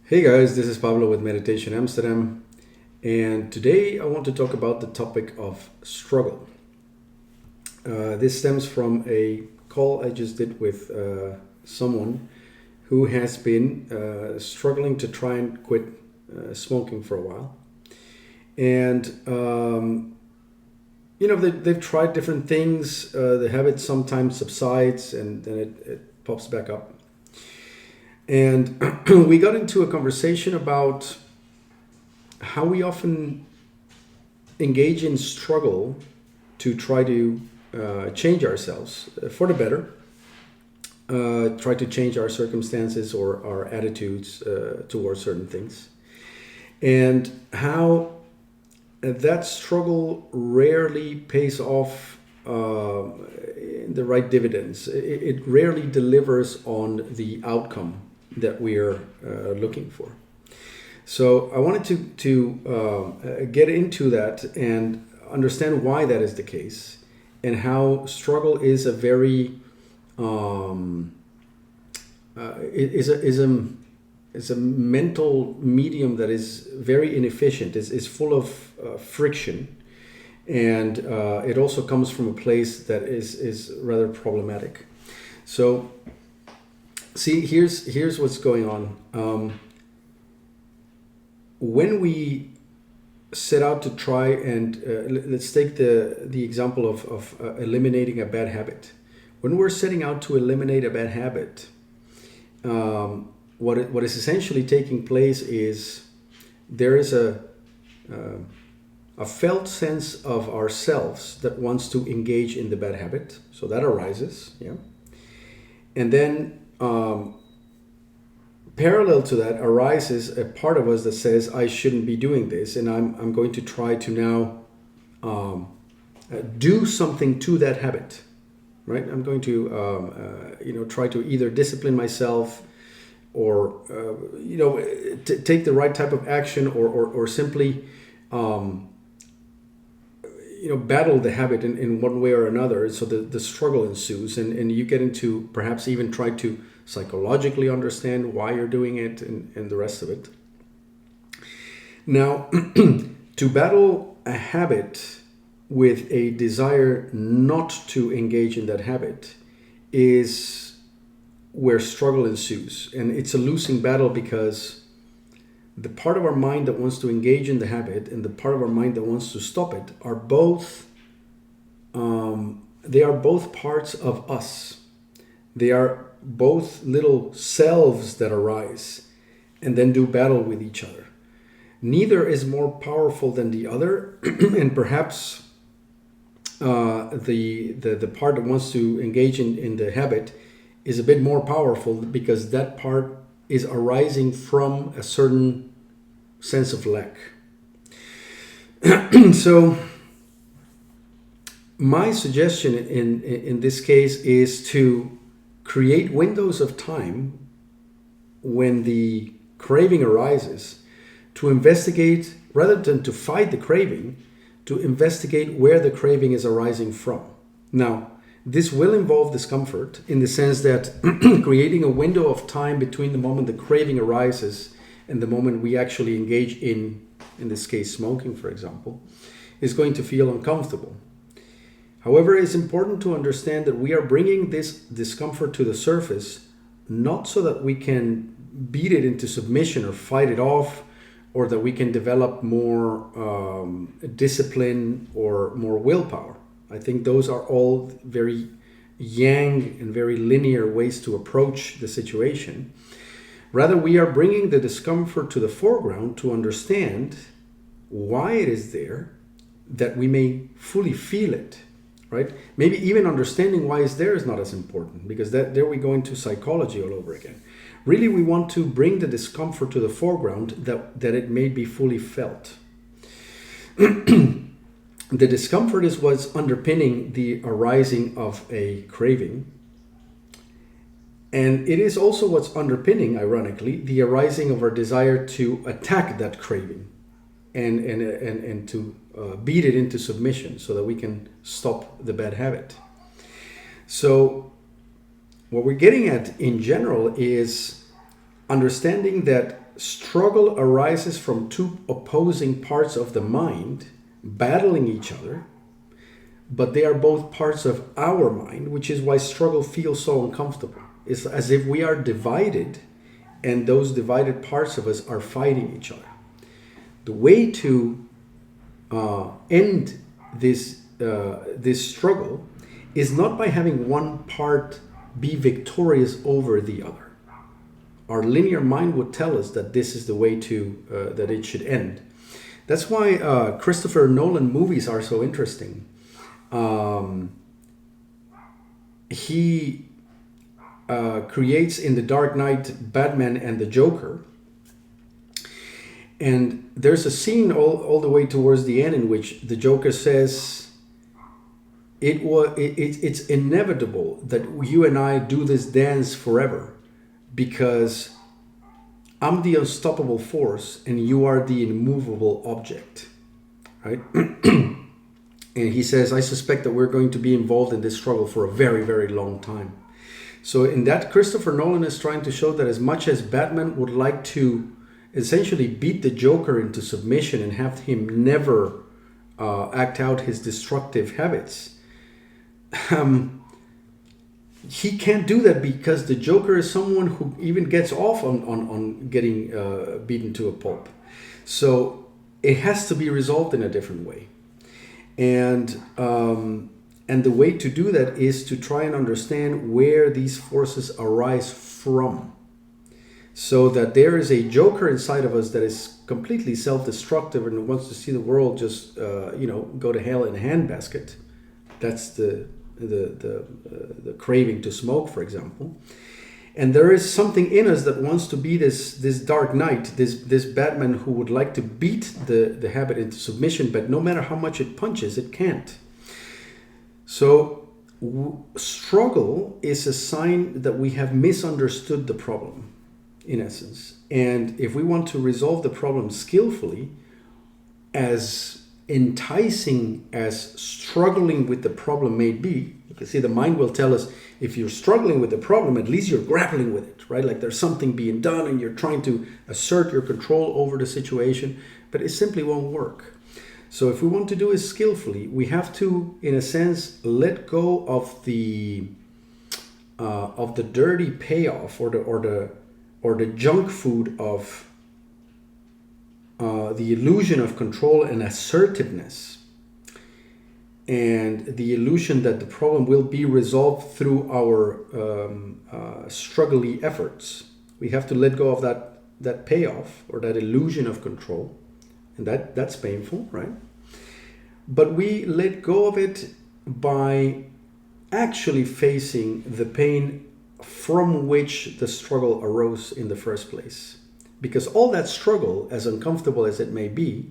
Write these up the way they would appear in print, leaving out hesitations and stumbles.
Hey guys, this is Pablo with Meditation Amsterdam, and today I want to talk about the topic of struggle. This stems from a call I just did with someone who has been struggling to try and quit smoking for a while. And, they've tried different things. The habit sometimes subsides and then it pops back up. And we got into a conversation about how we often engage in struggle to try to change ourselves for the better, try to change our circumstances or our attitudes towards certain things, and how that struggle rarely pays off the right dividends. It rarely delivers on the outcome that we're looking for. So I wanted to get into that and understand why that is the case, and how struggle is a very is a mental medium that is very inefficient. Is full of friction, and it also comes from a place that is rather problematic. So, see, here's what's going on. When we set out to try and let's take the example of eliminating a bad habit. When we're setting out to eliminate a bad habit, what is essentially taking place is there is a felt sense of ourselves that wants to engage in the bad habit. So that arises, yeah. And then parallel to that arises a part of us that says, I shouldn't be doing this, and I'm going to try to now do something to that habit, right? I'm going to try to either discipline myself or take the right type of action, or simply battle the habit in one way or another. So the struggle ensues, and you get into perhaps even try to psychologically understand why you're doing it, and the rest of it. Now, to battle a habit with a desire not to engage in that habit is where struggle ensues. And it's a losing battle, because the part of our mind that wants to engage in the habit and the part of our mind that wants to stop it are both they are both parts of us. They are both little selves that arise and then do battle with each other. Neither is more powerful than the other, and perhaps the part that wants to engage in the habit is a bit more powerful, because that part is arising from a certain sense of lack. So my suggestion in this case is to create windows of time when the craving arises, to investigate, rather than to fight the craving, to investigate where the craving is arising from. Now, this will involve discomfort, in the sense that creating a window of time between the moment the craving arises and the moment we actually engage in this case, smoking, for example, is going to feel uncomfortable. However, it's important to understand that we are bringing this discomfort to the surface, not so that we can beat it into submission or fight it off, or that we can develop more discipline or more willpower. I think those are all very yang and very linear ways to approach the situation. Rather, we are bringing the discomfort to the foreground to understand why it is there, that we may fully feel it, right? Maybe even understanding why it's there is not as important, because there we go into psychology all over again. Really, we want to bring the discomfort to the foreground, that it may be fully felt. The discomfort is what's underpinning the arising of a craving. And it is also what's underpinning, ironically, the arising of our desire to attack that craving and to beat it into submission, so that we can stop the bad habit. So what we're getting at in general is understanding that struggle arises from two opposing parts of the mind battling each other, but they are both parts of our mind, which is why struggle feels so uncomfortable. It's as if we are divided and those divided parts of us are fighting each other. The way to end this struggle is not by having one part be victorious over the other. Our linear mind would tell us that this is the way to that it should end. That's why Christopher Nolan movies are so interesting. He creates in The Dark Knight Batman and the Joker. And there's a scene all the way towards the end in which the Joker says, it's inevitable that you and I do this dance forever because I'm the unstoppable force and you are the immovable object, right? And he says, I suspect that we're going to be involved in this struggle for a very, very long time. So in that, Christopher Nolan is trying to show that as much as Batman would like to essentially beat the Joker into submission and have him never act out his destructive habits, he can't do that because the Joker is someone who even gets off on getting beaten to a pulp. So it has to be resolved in a different way. And the way to do that is to try and understand where these forces arise from. So that there is a Joker inside of us that is completely self-destructive and wants to see the world just, go to hell in a handbasket. That's the craving to smoke, for example. And there is something in us that wants to be this Dark Knight, this Batman who would like to beat the habit into submission, but no matter how much it punches, it can't. So struggle is a sign that we have misunderstood the problem, in essence. And if we want to resolve the problem skillfully, as enticing as struggling with the problem may be, you can see the mind will tell us, if you're struggling with the problem, at least you're grappling with it, right? Like there's something being done and you're trying to assert your control over the situation, but it simply won't work. So if we want to do it skillfully, we have to, in a sense, let go of the dirty payoff or the junk food of the illusion of control and assertiveness, and the illusion that the problem will be resolved through our struggly efforts. We have to let go of that payoff or that illusion of control, and that's painful, right? But we let go of it by actually facing the pain from which the struggle arose in the first place. Because all that struggle, as uncomfortable as it may be,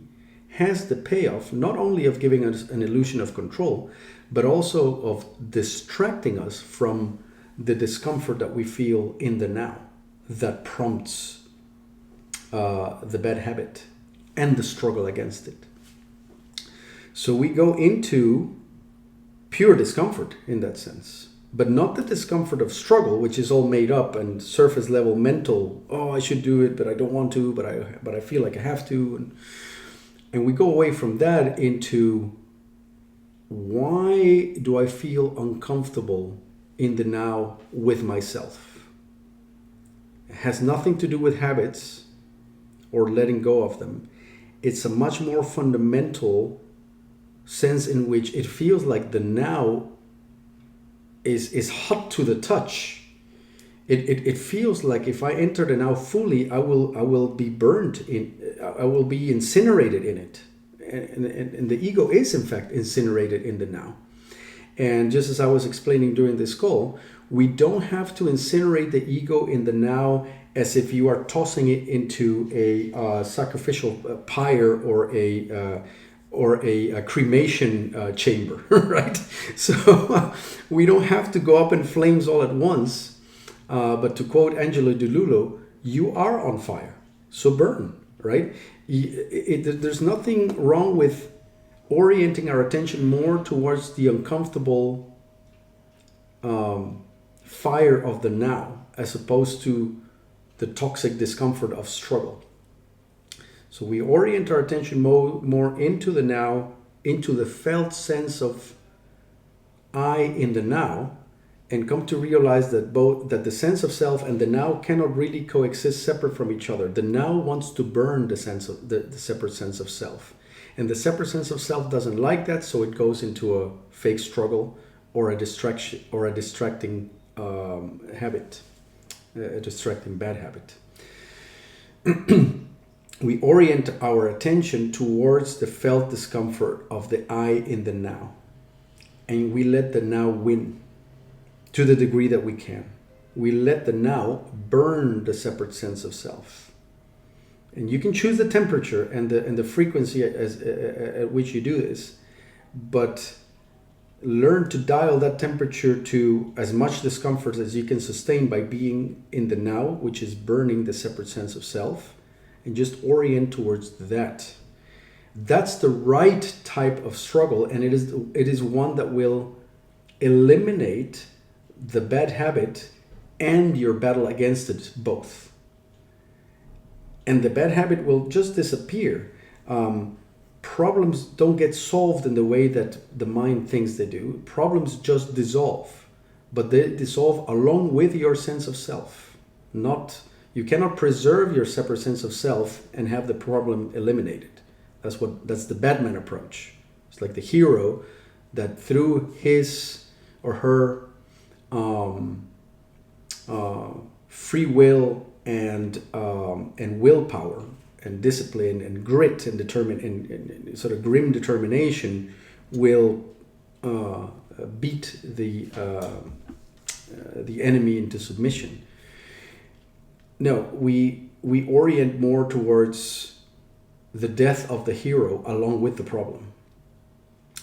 has the payoff not only of giving us an illusion of control, but also of distracting us from the discomfort that we feel in the now that prompts the bad habit and the struggle against it. So we go into pure discomfort in that sense, but not the discomfort of struggle, which is all made up and surface level mental. Oh, I should do it, but I don't want to, but I feel like I have to. And we go away from that into, why do I feel uncomfortable in the now with myself? It has nothing to do with habits or letting go of them. It's a much more fundamental sense in which it feels like the now is hot to the touch. It feels like if I enter the now fully, I will be burned in. I will be incinerated in it, and the ego is in fact incinerated in the now. And just as I was explaining during this call, we don't have to incinerate the ego in the now as if you are tossing it into a sacrificial pyre or a cremation chamber, right? So we don't have to go up in flames all at once. But to quote Angela DeLullo, you are on fire, so burn, right? There's nothing wrong with orienting our attention more towards the uncomfortable fire of the now, as opposed to the toxic discomfort of struggle. So we orient our attention more into the now, into the felt sense of I in the now, and come to realize that the sense of self and the now cannot really coexist separate from each other. The now wants to burn the separate sense of self. And the separate sense of self doesn't like that, so it goes into a fake struggle or a distraction or a distracting habit, a distracting bad habit. We orient our attention towards the felt discomfort of the I in the now. And we let the now win to the degree that we can. We let the now burn the separate sense of self. And you can choose the temperature and the frequency at which you do this, but learn to dial that temperature to as much discomfort as you can sustain by being in the now, which is burning the separate sense of self, and just orient towards that. That's the right type of struggle, and it is one that will eliminate the bad habit and your battle against it both. And the bad habit will just disappear. Problems don't get solved in the way that the mind thinks they do. Problems just dissolve, but they dissolve along with your sense of self. You cannot preserve your separate sense of self and have the problem eliminated. That's the Batman approach. It's like the hero that through his or her free will and willpower and discipline and grit and sort of grim determination will beat the enemy into submission. No, we orient more towards the death of the hero along with the problem,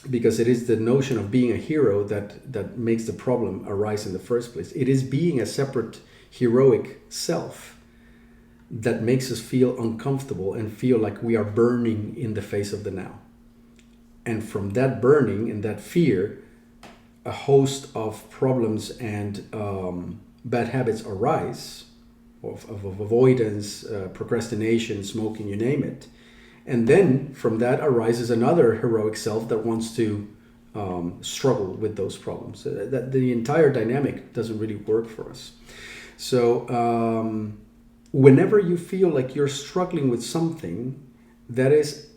because it is the notion of being a hero that makes the problem arise in the first place. It is being a separate heroic self that makes us feel uncomfortable and feel like we are burning in the face of the now. And from that burning and that fear, a host of problems and bad habits arise, of avoidance, procrastination, smoking, you name it. And then from that arises another heroic self that wants to struggle with those problems. That the entire dynamic doesn't really work for us. So whenever you feel like you're struggling with something, that is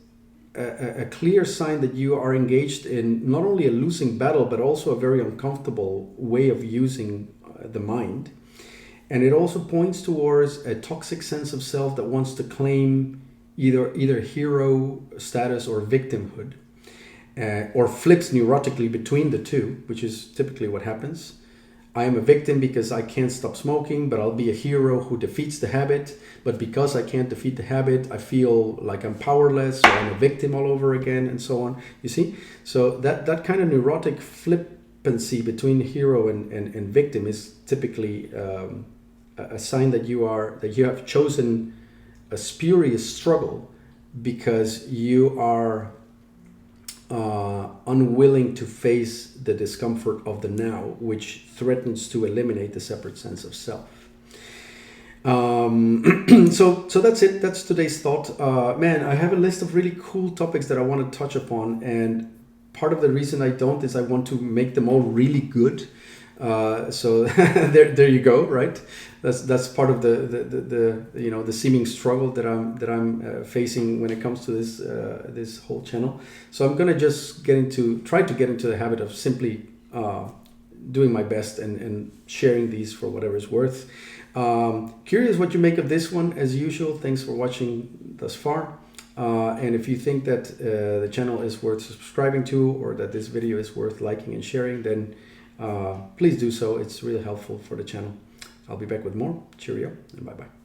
a clear sign that you are engaged in not only a losing battle, but also a very uncomfortable way of using the mind. And it also points towards a toxic sense of self that wants to claim either hero status or victimhood, or flips neurotically between the two, which is typically what happens. I am a victim because I can't stop smoking, but I'll be a hero who defeats the habit. But because I can't defeat the habit, I feel like I'm powerless, so I'm a victim all over again, and so on. You see? So that kind of neurotic flippancy between hero and victim is typically a sign that you have chosen a spurious struggle because you are unwilling to face the discomfort of the now, which threatens to eliminate the separate sense of self. So that's it. That's today's thought. Man, I have a list of really cool topics that I want to touch upon, and part of the reason I don't is I want to make them all really good. So there you go, right? That's part of the seeming struggle that I'm facing when it comes to this whole channel. So I'm gonna just try to get into the habit of simply doing my best and sharing these for whatever it's worth. Curious what you make of this one. As usual, thanks for watching thus far. And if you think that the channel is worth subscribing to, or that this video is worth liking and sharing, then please do so. It's really helpful for the channel. I'll be back with more. Cheerio and bye-bye.